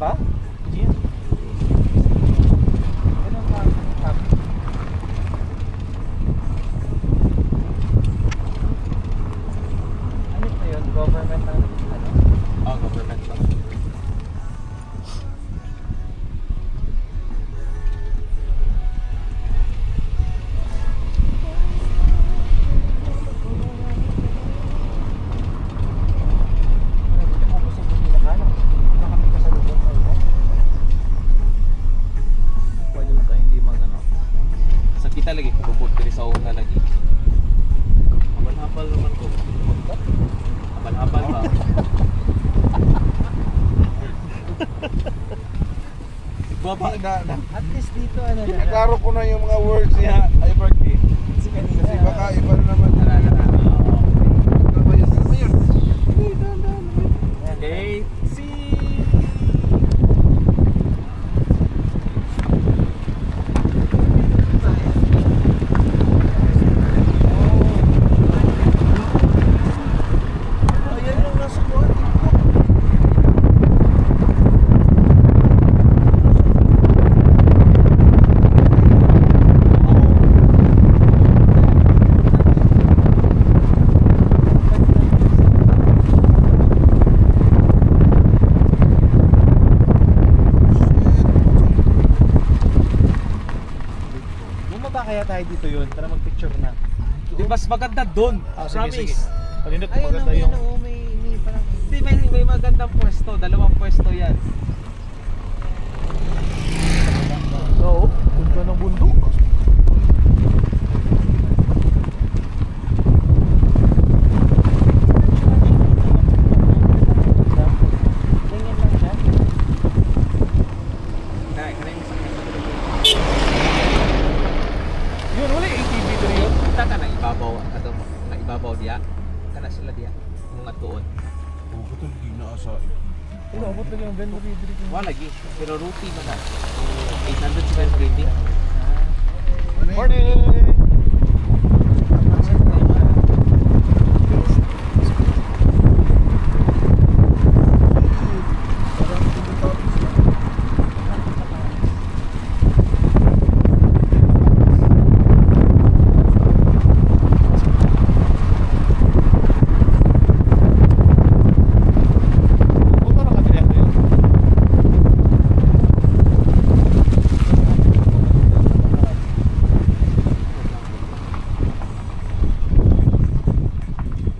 ba? Yan. Ganun ka. Ano pa yun? Government ang ano? Oh, government ba? Kita lagi kubukod diri sa una lagi. Habal-habal naman ko. Habal-habal ba? Baba na. At least dito ano na. Pinaklaro ko na yung mga words niya, Ibarki. Kasi baka iba na naman. Ano ba yun? Ano ba yun? Okay, see. Bumaba kaya tayo dito yun. Tara mag-picture na. Di mas maganda doon. Promise. Palinot Ayun maganda may yung... ano, may parang hindi may magandang pwesto, dalawang pwesto 'yan. Oo, punta ng bundok. Ganyan lang siya. Kaya yung sakit. Yun, wala ATV dito yun. Kita ka na ibabaw ato na ibabaw diya. Kana sila diya. Kung atuon. Oh, betul ginaasa. Ano, abot lagi ang vendor dito. Wala lagi, pero routine na. 800 square rating. Morning!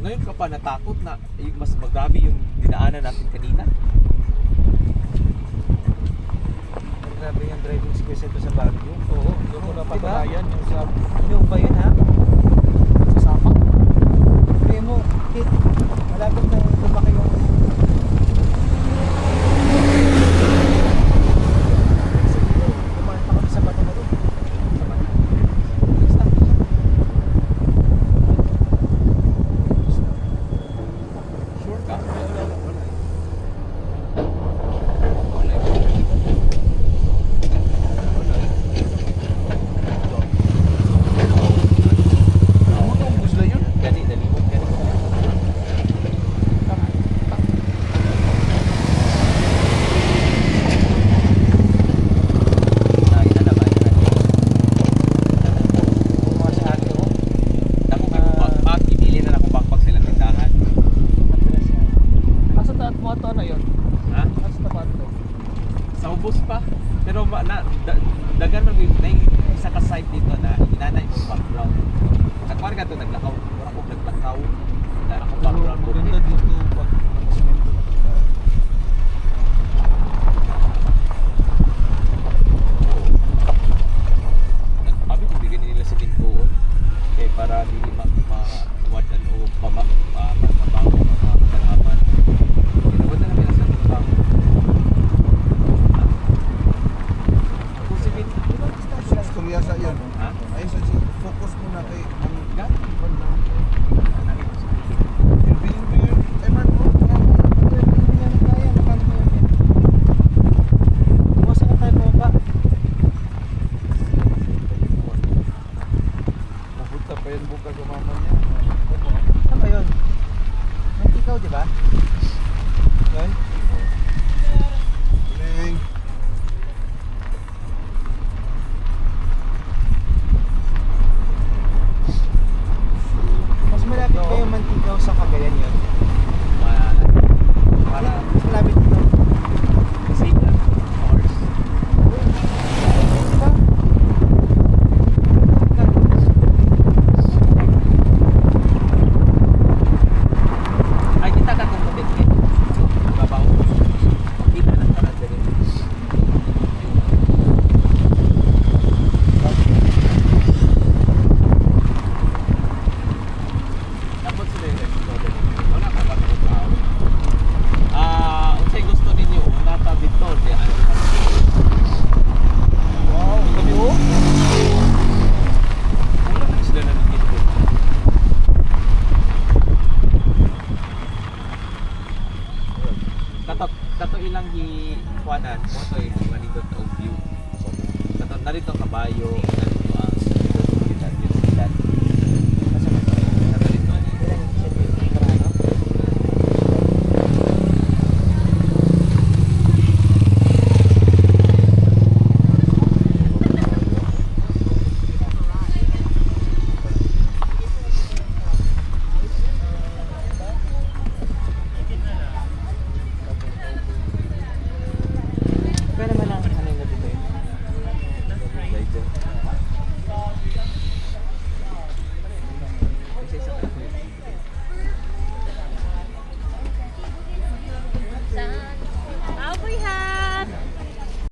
Ngayon ka pa natakot na mas magrabe yung dinaanan natin kanina. Grabe yung driving skills ito sa Baguio. Oo, doon ko napatunayan yung sa... Ano ba yun ha? Sa Sapa? Kaya mo, Kit, malapit na lumaki yung... Kumain pa kami sa bato na doon. Sure ka? Gani, dalimot gani. Ay, na naman. Mga sa ate ko. Dako kay backpack, ibili na akong backpack sila tindahan. Asa taat mo ito na yun? Ha? Asa taat ito? Sa ubos pa. Pero dagan man yung isa ka site dito na inanay mo background. Katwar ka to naglakaw. Wala ko naglakaw. Na ako background ko. Maganda dito pag mag-semento na. Abi kung bigyan nila sa pintuon. Eh para di mawadan o mabago mga kalaman. Kinabot na namin sa trabaho. Kung si Vin, Istorya sa yan. ha? Ay, sa focus muna kay ang Gani. yung kato ilang gi kuanan mo to yung manindot og view. Kato narito ang kabayo,